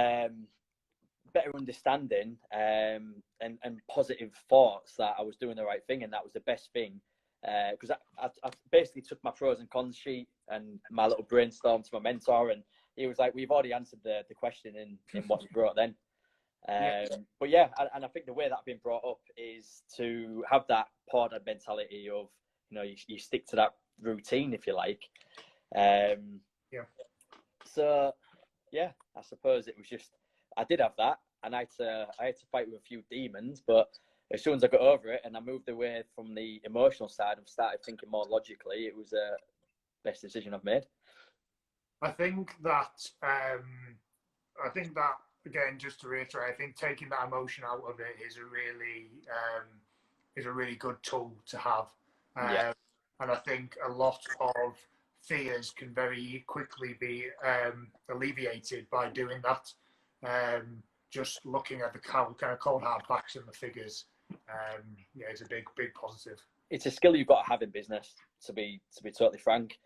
better understanding and positive thoughts that I was doing the right thing, and that was the best thing. Because I basically took my pros and cons sheet and my little brainstorm to my mentor, and he was like, "We've already answered the question in what you brought then." But yeah, and I think the way that I've been brought up is to have that poor dad mentality of, you know, you stick to that routine, if you like. So yeah, I suppose it was just, I did have that, and I had to fight with a few demons, but as soon as I got over it and I moved away from the emotional side and started thinking more logically, it was the best decision I've made. I think that again, just to reiterate, I think taking that emotion out of it is a really good tool to have. And I think a lot of fears can very quickly be alleviated by doing that. Just looking at the kind of cold hard facts and the figures, it's a big positive. It's a skill you've got to have in business, to be totally frank.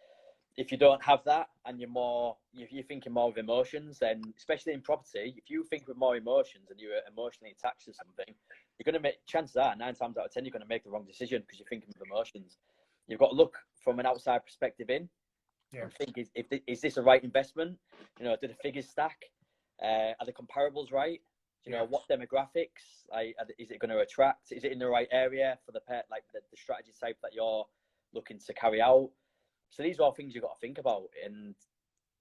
If you don't have that, and you're thinking more with emotions, then especially in property, if you think with more emotions and you're emotionally attached to something, you're going to make, chances are 9 times out of 10 you're going to make the wrong decision because you're thinking with emotions. You've got to look from an outside perspective in, and think, is this a right investment? You know, do the figures stack? Are the comparables right? You know, what demographics? Is it going to attract? Is it in the right area for the pet, like the strategy type that you're looking to carry out? So these are all things you've got to think about. And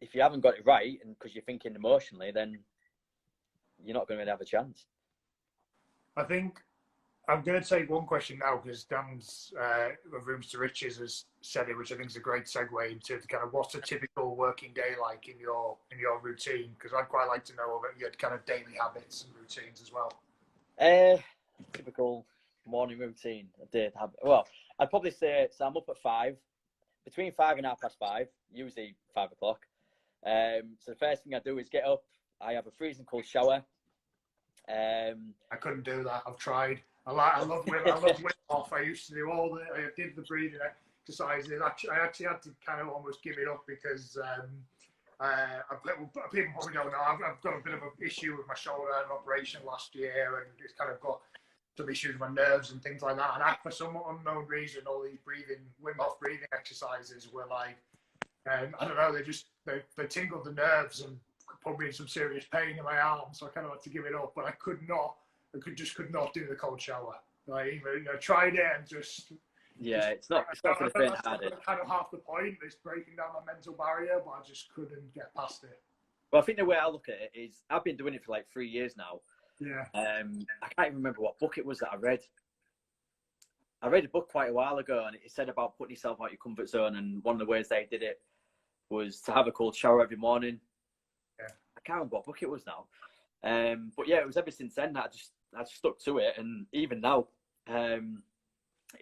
if you haven't got it right, and because you're thinking emotionally, then you're not going to really have a chance. I think I'm going to take one question now, because Dan's of Rooms to Riches has said it, which I think is a great segue into kind of what's a typical working day like in your routine, because I'd quite like to know about your kind of daily habits and routines as well. Typical morning routine, a day habit. Well, I'd probably say, so I'm up at 5, between 5 and 5:30, usually 5 o'clock. So the first thing I do is get up. I have a freezing cold shower. I couldn't do that. I've tried. I love Wim Hof. I used to do I did the breathing exercises. I actually had to kind of almost give it up because people probably don't know. I've got a bit of an issue with my shoulder. I had an operation last year, and it's kind of got some issues with my nerves and things like that. And for some unknown reason, all these Wim Hof breathing exercises were like, I don't know, they tingled the nerves and put me in some serious pain in my arms. So I kind of had to give it up. But I could not do the cold shower. Like, even tried it and just. Yeah, it's not for the faint-hearted. Kind of half the point. It's breaking down my mental barrier, but I just couldn't get past it. Well, I think the way I look at it is, I've been doing it for like 3 years now. Yeah. I can't even remember what book it was that I read. I read a book quite a while ago, and it said about putting yourself out your comfort zone, and one of the ways they did it was to have a cold shower every morning. Yeah. I can't remember what book it was now. But yeah, it was ever since then that I just stuck to it, and even now,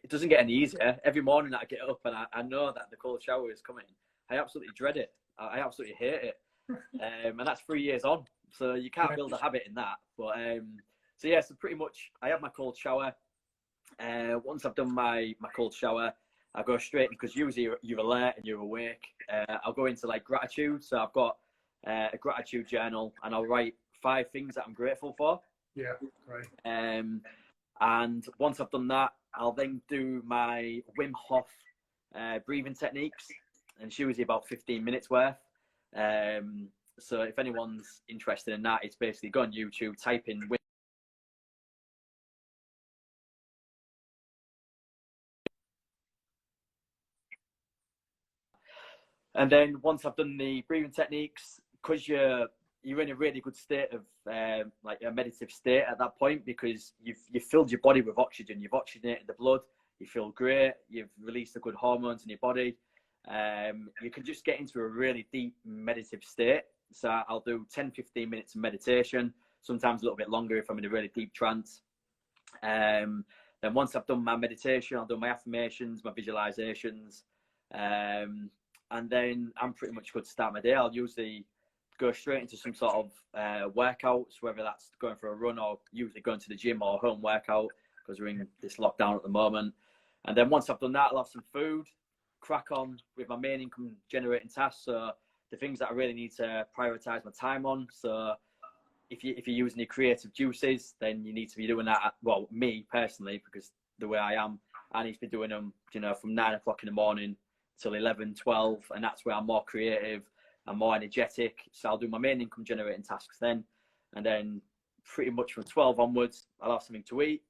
it doesn't get any easier. Every morning that I get up and I know that the cold shower is coming, I absolutely dread it. I absolutely hate it. And that's 3 years on. So you can't build a habit in that. But so yeah, so pretty much I have my cold shower. Once I've done my cold shower, I go straight, because usually you're alert and you're awake. I'll go into like gratitude. So I've got a gratitude journal, and I'll write 5 things that I'm grateful for. Yeah, great. And once I've done that, I'll then do my Wim Hof breathing techniques, and it's usually about 15 minutes worth. So if anyone's interested in that, it's basically go on YouTube, type in Wim. And then once I've done the breathing techniques, because you're in a really good state of like a meditative state at that point, because you've filled your body with oxygen, you've oxygenated the blood, you feel great, you've released the good hormones in your body. You can just get into a really deep meditative state. So I'll do 10-15 minutes of meditation, sometimes a little bit longer if I'm in a really deep trance. Then once I've done my meditation, I'll do my affirmations, my visualizations, and then I'm pretty much good to start my day. I'll usually go straight into some sort of workouts, whether that's going for a run or usually going to the gym or home workout, because we're in this lockdown at the moment. And then once I've done that, I'll have some food, crack on with my main income generating tasks. So the things that I really need to prioritize my time on. So if you're using your creative juices, then you need to be doing that. Well, me personally, because the way I am, I need to be doing them, from 9 o'clock in the morning till 11, 12, and that's where I'm more creative, I'm more energetic. So I'll do my main income generating tasks then, and then pretty much from 12 onwards, I'll have something to eat,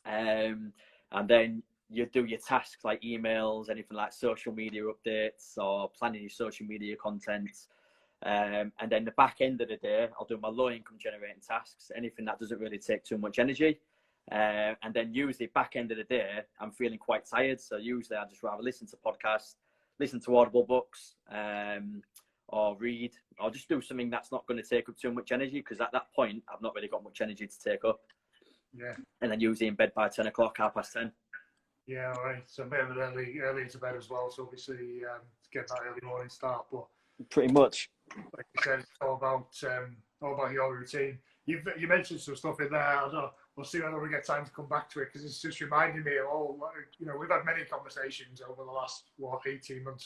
and then you do your tasks like emails, anything like social media updates or planning your social media content. And then the back end of the day, I'll do my low income generating tasks, anything that doesn't really take too much energy. And then usually back end of the day, I'm feeling quite tired. So usually I just rather listen to podcasts, listen to audible books, or read, or just do something that's not going to take up too much energy, because at that point, I've not really got much energy to take up. Yeah. And then usually in bed by 10 o'clock, 10:30. Yeah, all right. So a bit of an early into bed as well. So obviously, to get that early morning start. But pretty much, like you said, it's all about your routine. You mentioned some stuff in there. I don't know. We'll see whether we get time to come back to it, because it's just reminding me of all. We've had many conversations over the last 18 months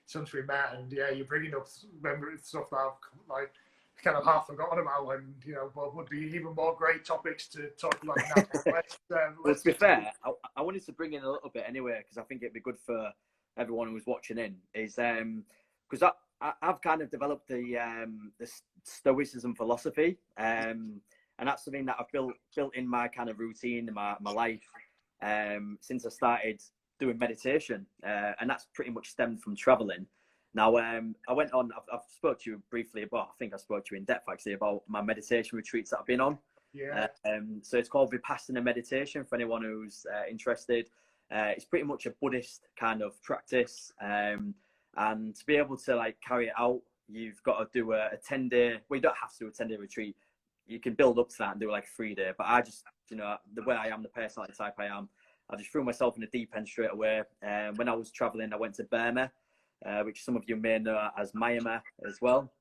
since we met, and yeah, you're bringing up stuff that I've like kind of half forgotten about, and but would be even more great topics to talk about now. Let's be fair. I wanted to bring in a little bit anyway, because I think it'd be good for everyone who's watching in. Is because I've kind of developed the Stoicism philosophy, and that's something that I've built in my kind of routine in my life since I started doing meditation, and that's pretty much stemmed from traveling. Now, I went on. I've spoke to you briefly about. I think I spoke to you in depth actually about my meditation retreats that I've been on. Yeah. So it's called Vipassana meditation for anyone who's interested. It's pretty much a Buddhist kind of practice, and to be able to like carry it out, you've got to do a 10-day. Well, you don't have to do a 10-day retreat. You can build up to that and do like a 3-day. But I just, the way I am, the personality type I am, I just threw myself in the deep end straight away. When I was traveling, I went to Burma, which some of you may know as Myanmar as well.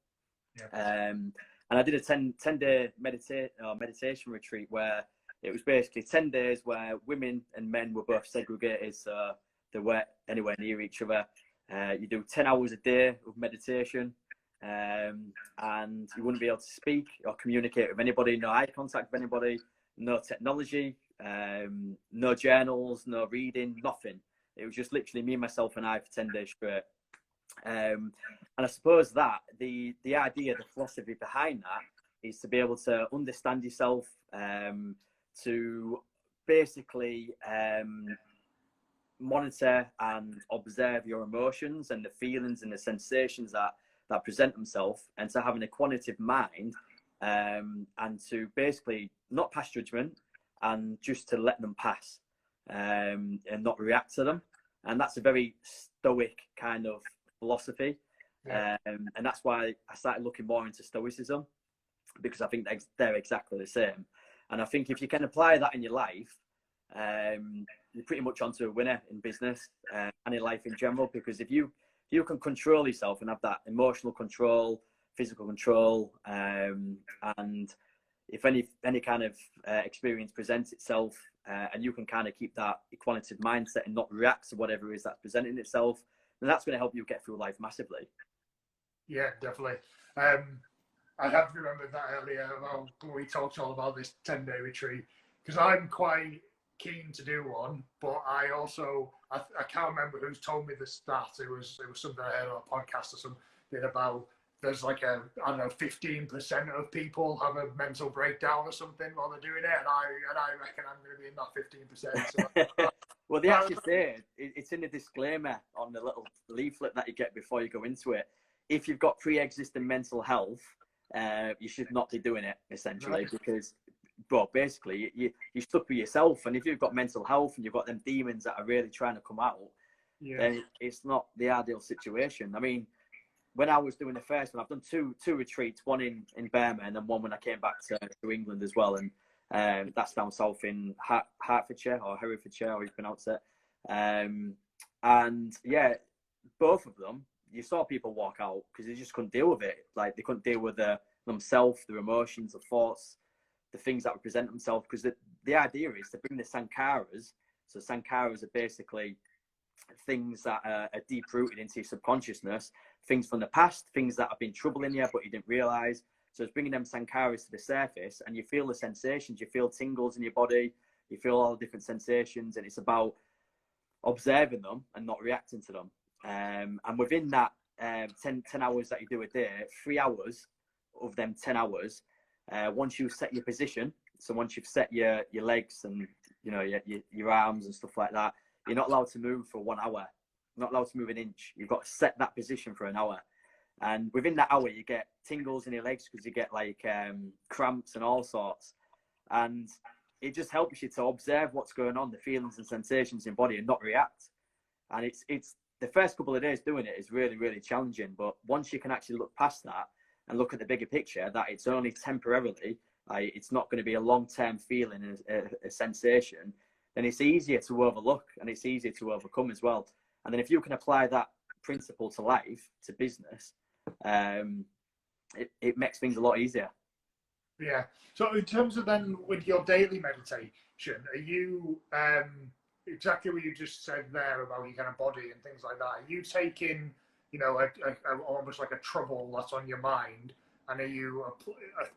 Yeah. And I did a 10-day meditation retreat where it was basically 10 days where women and men were both segregated, so they weren't anywhere near each other. You do 10 hours a day of meditation, and you wouldn't be able to speak or communicate with anybody, no eye contact with anybody, no technology, no journals, no reading, nothing. It was just literally me, myself, and I for 10 days straight. And I suppose that the idea, the philosophy behind that is to be able to understand yourself, to basically monitor and observe your emotions and the feelings and the sensations that present themselves, and to have an equanimous mind, and to basically not pass judgment and just to let them pass, and not react to them. And that's a very stoic kind of philosophy. Yeah. And that's why I started looking more into Stoicism, because I think they're exactly the same. And I think if you can apply that in your life, you're pretty much onto a winner in business and in life in general. Because if you can control yourself and have that emotional control, physical control, and if any kind of experience presents itself, and you can kind of keep that equanimous mindset and not react to whatever it is that's presenting itself, then that's going to help you get through life massively. Yeah, definitely. I have remembered that earlier about when we talked all about this 10-day retreat, because I'm quite keen to do one, but I can't remember who's told me the stat. It was something I heard on a podcast or something about there's like I don't know, 15% of people have a mental breakdown or something while they're doing it, and I reckon I'm going to be in that 15%. So, well, they actually say it's in the disclaimer on the little leaflet that you get before you go into it. If you've got pre-existing mental health, you should not be doing it, essentially, right? Because, well, basically you're stuck with yourself, and if you've got mental health and you've got them demons that are really trying to come out, then it's not the ideal situation. I mean, when I was doing the first one, I've done two retreats, one in Burma and then one when I came back to England as well, and that's down south in Hertfordshire, or Herefordshire, how you pronounce it. And yeah, both of them, you saw people walk out because they just couldn't deal with it. Like, they couldn't deal with themselves, their emotions, the thoughts, the things that would present themselves. Because the idea is to bring the sankharas. So sankharas are basically things that are deep-rooted into your subconsciousness, things from the past, things that have been troubling you but you didn't realise. So it's bringing them sankharas to the surface, and you feel the sensations, you feel tingles in your body, you feel all the different sensations, and it's about observing them and not reacting to them. And within that 10 hours that you do a day, 3 hours of them 10 hours, once you set your position, so once you've set your legs and your arms and stuff like that, you're not allowed to move for 1 hour, not allowed to move an inch. You've got to set that position for an hour, and within that hour you get tingles in your legs because you get like cramps and all sorts, and it just helps you to observe what's going on, the feelings and sensations in your body, and not react. And it's the first couple of days doing it is really, really challenging, but once you can actually look past that and look at the bigger picture, that it's only temporarily, it's not going to be a long-term feeling and a sensation, then it's easier to overlook and it's easier to overcome as well. And then if you can apply that principle to life, to business, it makes things a lot easier. Yeah. So in terms of then with your daily meditation, are you exactly what you just said there about your kind of body and things like that? Are you taking, almost like a trouble that's on your mind, and are you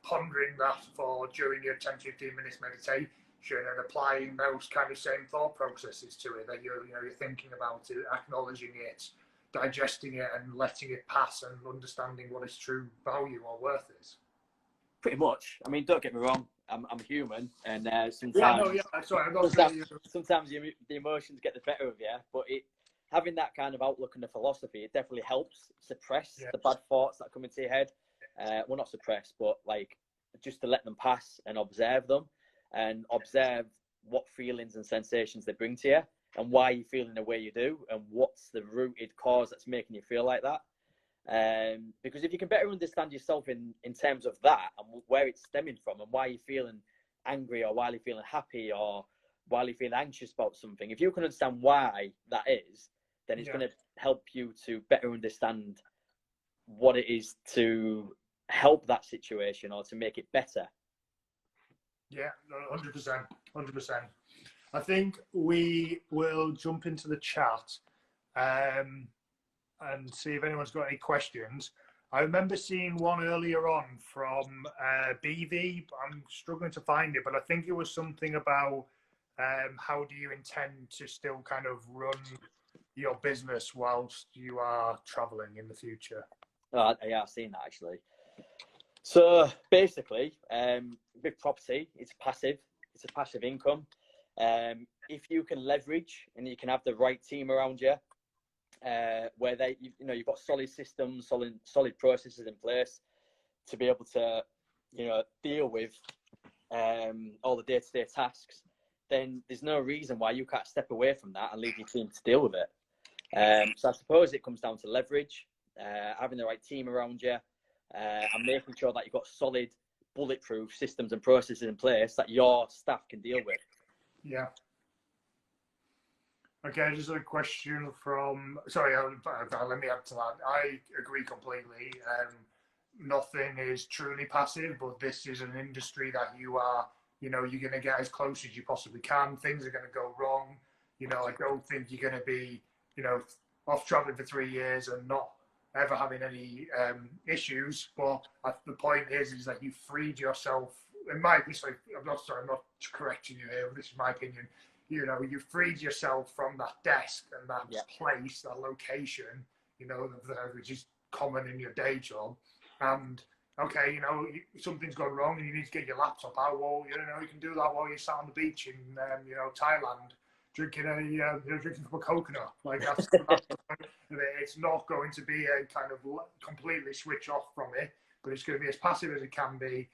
pondering that for during your 10-15 minutes meditation and applying those kind of same thought processes to it, that you're thinking about it, acknowledging it, digesting it, and letting it pass, and understanding what its true value or worth is? Pretty much. I mean, don't get me wrong, I'm human, and sometimes the emotions get the better of you, but having that kind of outlook and the philosophy, it definitely helps suppress the bad thoughts that come into your head. Well, not suppress, but like just to let them pass and observe them, and observe what feelings and sensations they bring to you, and why you're feeling the way you do, and what's the rooted cause that's making you feel like that. Because if you can better understand yourself in terms of that, and where it's stemming from, and why you're feeling angry, or why you're feeling happy, or why you're feeling anxious about something, if you can understand why that is, then it's going to help you to better understand what it is to help that situation or to make it better. Yeah, 100%. I think we will jump into the chat and see if anyone's got any questions. I remember seeing one earlier on from BV. I'm struggling to find it, but I think it was something about how do you intend to still kind of run your business whilst you are traveling in the future? Yeah, I've seen that actually. So basically, with property, it's passive. It's a passive income. If you can leverage and you can have the right team around you, where you've got solid systems, solid processes in place to be able to, deal with all the day-to-day tasks, then there's no reason why you can't step away from that and leave your team to deal with it. So I suppose it comes down to leverage, having the right team around you, and making sure that you've got solid, bulletproof systems and processes in place that your staff can deal with. Yeah. Okay, just a question from. Sorry, let me add to that. I agree completely. Nothing is truly passive, but this is an industry that you're going to get as close as you possibly can. Things are going to go wrong. I don't think you're going to be, off traveling for 3 years and not ever having any issues. But the point is that you freed yourself. In my, I'm not correcting you here. This is my opinion. You freed yourself from that desk and that place, that location, which is common in your day job. And okay, something's gone wrong and you need to get your laptop out. Well, you can do that while you're sat on the beach in, Thailand, drinking a coconut. Like that's it's not going to be a kind of completely switch off from it, but it's going to be as passive as it can be.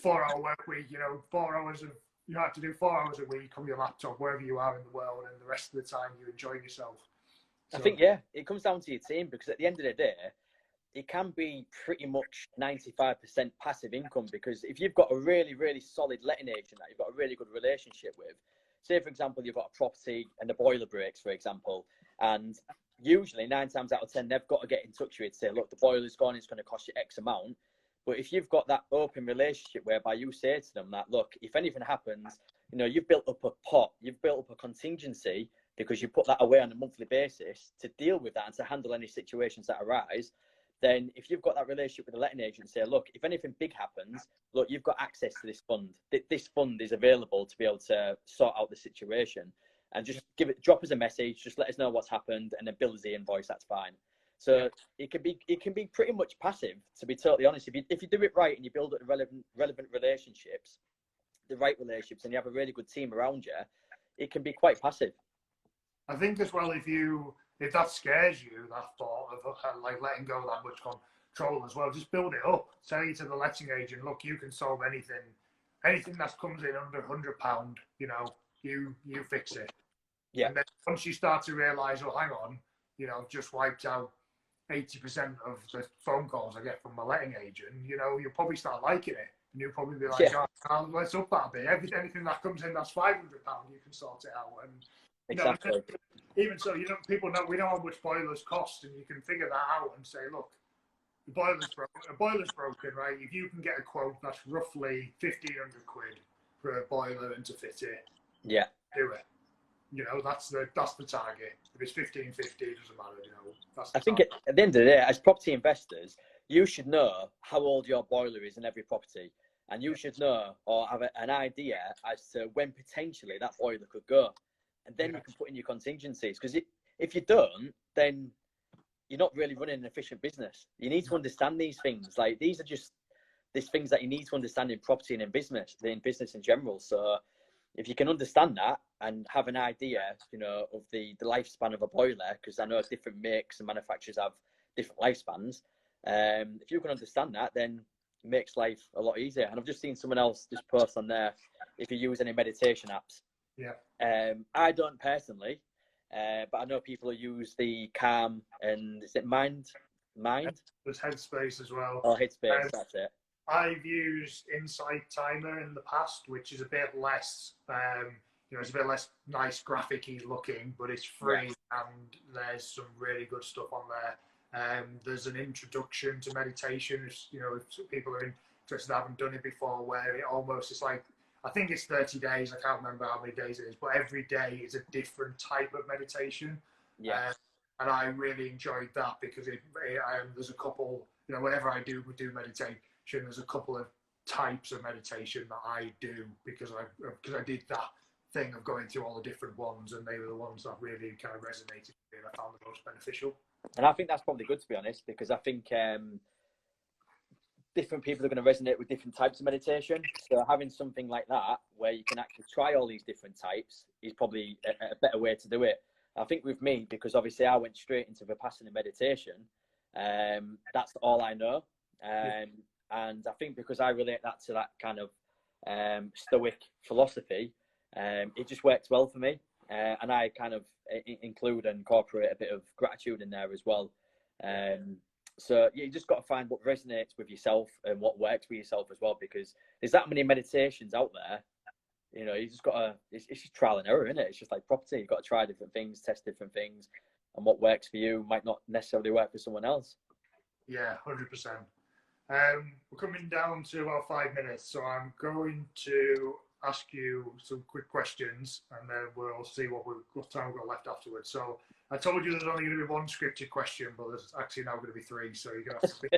4-hour work week. 4 hours of you have to do 4 hours a week on your laptop wherever you are in the world, and the rest of the time you enjoy yourself. So, I think it comes down to your team, because at the end of the day, it can be pretty much 95% passive income, because if you've got a really, really solid letting agent that you've got a really good relationship with, say for example you've got a property and the boiler breaks, for example, and usually 9 times out of 10 they've got to get in touch with you to say, look, the boiler's gone, it's going to cost you X amount. But if you've got that open relationship whereby you say to them that, look, if anything happens, you've built up a pot, you've built up a contingency, because you put that away on a monthly basis to deal with that and to handle any situations that arise, then if you've got that relationship with the letting agent, say, look, if anything big happens, look, you've got access to this fund. This fund is available to be able to sort out the situation, and just drop us a message, just let us know what's happened, and then bill us the invoice. That's fine. So it can be pretty much passive, to be totally honest. If you do it right and you build up relevant relationships, the right relationships, and you have a really good team around you, it can be quite passive. I think as well, if that scares you, that thought of like letting go of that much control as well, just build it up. Say to the letting agent, look, you can solve anything that comes in under £100. You fix it. Yeah. And then once you start to realise, oh, hang on, I've just wiped out 80% of the phone calls I get from my letting agent. You'll probably start liking it, and you'll probably be like, oh, let's up that a bit. Anything that comes in that's £500, you can sort it out. And exactly. Even so, people know, we know how much boilers cost, and you can figure that out and say, look, the boiler's broken, right? If you can get a quote that's roughly 1,500 quid for a boiler and to fit it, do it. That's the target. If it's 1,550, it doesn't matter. I think at the end of the day, as property investors, you should know how old your boiler is in every property, and you should know or have an idea as to when potentially that boiler could go, and then you can put in your contingencies. Because if you don't, then you're not really running an efficient business. You need to understand these things. Like, these are just these things that you need to understand in property and in business in general. So if you can understand that and have an idea, of the lifespan of a boiler, because I know different makes and manufacturers have different lifespans. If you can understand that, then it makes life a lot easier. And I've just seen someone else just post on there, if you use any meditation apps. I don't personally, but I know people who use the Calm, and is it Mind? There's Headspace as well. Oh, Headspace, that's it. I've used Insight Timer in the past, which is a bit less, it's a bit less nice graphic-y looking, but it's free, and there's some really good stuff on there. There's an introduction to meditation, if people are interested, haven't done it before, where it's like, I think it's 30 days. I can't remember how many days it is, but every day is a different type of meditation. And I really enjoyed that, because there's a couple, whenever I do meditation, there's a couple of types of meditation that I do, because I did that thing of going through all the different ones, and they were the ones that really kind of resonated with me and I found the most beneficial. And I think that's probably good, to be honest, because I think different people are going to resonate with different types of meditation. So having something like that, where you can actually try all these different types, is probably a better way to do it. I think with me, because obviously I went straight into Vipassana meditation, that's all I know. And I think because I relate that to that kind of stoic philosophy, it just works well for me. And I kind of include and incorporate a bit of gratitude in there as well. So you just got to find what resonates with yourself and what works for yourself as well, because there's that many meditations out there, You know, you just got to, it's just trial and error, isn't it? It's just like property. You've got to try different things, test different things, and what works for you might not necessarily work for someone else. Yeah, 100%. We're coming down to about 5 minutes, so I'm going to ask you some quick questions, and then we'll see what time we've got left afterwards. So I told you there's only going to be one scripted question, but there's actually now going to be three, so you're going to have to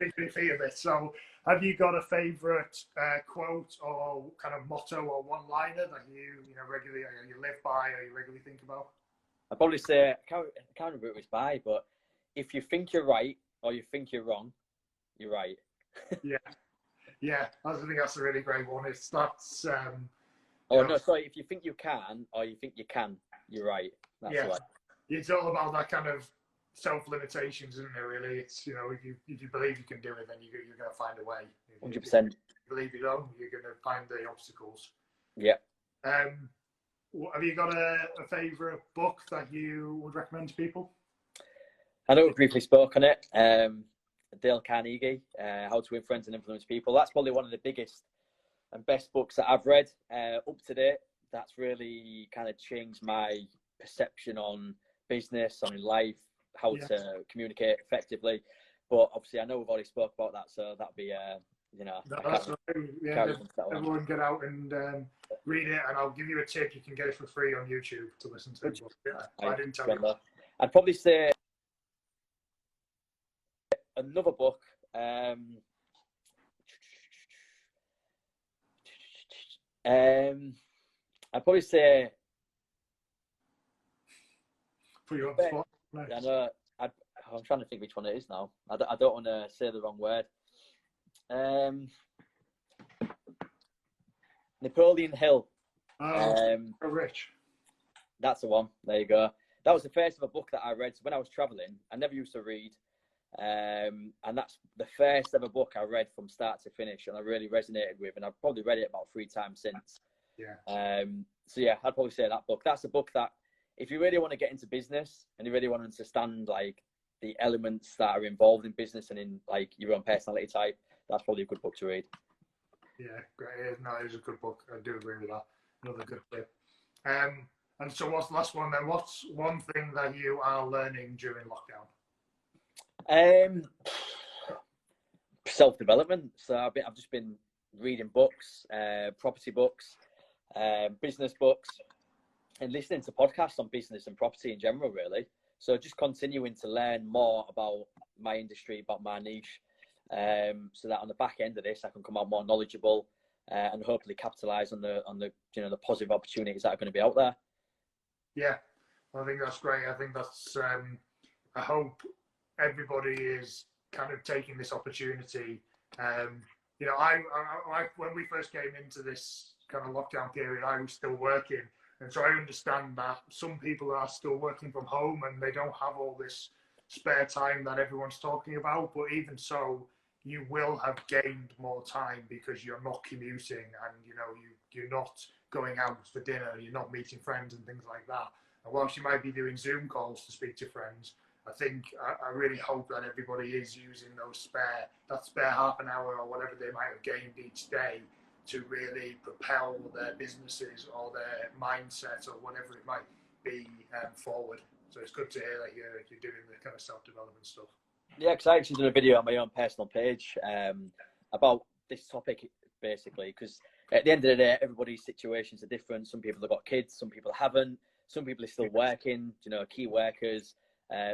think your feet a bit. So have you got a favourite quote or kind of motto or one-liner that you regularly you live by or you regularly think about? I'd probably say, I can't remember who it was by, but if you think you're right or you think you're wrong, you're right. Yeah, I think that's a really great one. That's no, sorry. If you think you can or you think you can, you're right. That's right. It's all about that kind of self-limitations, isn't it? Really, it's if you believe you can do it, then you're going to find a way. 100%. If you believe you don't, you're going to find the obstacles. Yeah. Have you got a favourite book that you would recommend to people? I know we briefly spoke on it. Dale Carnegie, How to Influence and Influence People. That's probably one of the biggest and best books that I've read up to date. That's really kind of changed my perception on business, on life, how to communicate effectively. But obviously, I know we've already spoke about that, so that'll be, That's right. Everyone get out and read it, and I'll give you a tip. You can get it for free on YouTube to listen to it. I didn't tell you. I'd probably say another book. I'd probably say. Put you on the spot. Nice. I know. I'm trying to think which one it is now. I don't want to say the wrong word. Napoleon Hill. Rich. That's the one. There you go. That was the first ever book that I read when I was traveling. I never used to read. And that's the first ever book I read from start to finish, and I really resonated with, and I've probably read it about 3 times since. So yeah, I'd probably say that book. That's a book that if you really want to get into business and you really want to understand like the elements that are involved in business and in like your own personality type, that's probably a good book to read. Yeah, great. No, it is a good book. I do agree with that. Another good tip. And so what's the last one then? What's one thing that you are learning during lockdown? Self-development. So I've just been reading books, property books, business books, and listening to podcasts on business and property in general, really. So just continuing to learn more about my industry, about my niche, so that on the back end of this, I can come out more knowledgeable and hopefully capitalize on the the positive opportunities that are going to be out there. Yeah, I think that's great. I think that's. I hope everybody is kind of taking this opportunity. I when we first came into this kind of lockdown period, I was still working. And so I understand that some people are still working from home and they don't have all this spare time that everyone's talking about. But even so, you will have gained more time because you're not commuting and, you're not going out for dinner, you're not meeting friends and things like that. And whilst you might be doing Zoom calls to speak to friends, I really hope that everybody is using that spare half an hour or whatever they might have gained each day to really propel their businesses or their mindset or whatever it might be forward. So it's good to hear that you're doing the kind of self-development stuff. Yeah, because I actually did a video on my own personal page about this topic, basically, because at the end of the day, everybody's situations are different. Some people have got kids, some people haven't, some people are still working, key workers.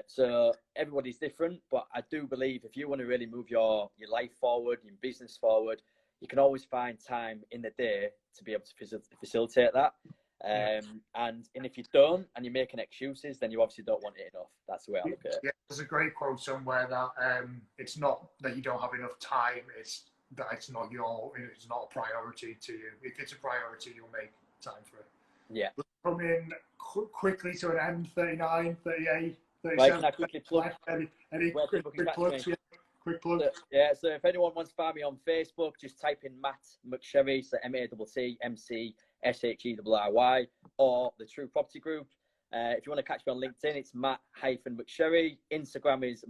So everybody's different, but I do believe if you want to really move your life forward, your business forward, you can always find time in the day to be able to facilitate that. And if you don't and you're making excuses, then you obviously don't want it enough. That's the way I look at it. Yeah, there's a great quote somewhere that it's not that you don't have enough time, it's that it's not a priority to you. If it's a priority, you'll make time for it. Yeah. We're coming quickly to an end, 39, 38, 37. Right, can I quickly plug? Any quick plugs? Quick plug. So if anyone wants to find me on Facebook, just type in Matt McSherry, so MATTMCSHERRY, or the True Property Group. If you want to catch me on LinkedIn, it's Matt-McSherry. Instagram is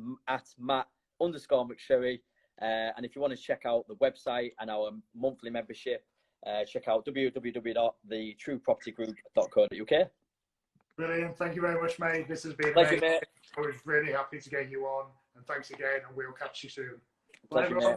@Matt_McSherry. And if you want to check out the website and our monthly membership, check out www.thetruepropertygroup.co.uk. Brilliant. Thank you very much, mate. This has been Pleasure, amazing. mate. I was really happy to get you on, and thanks again, and we'll catch you soon. Pleasure, mate.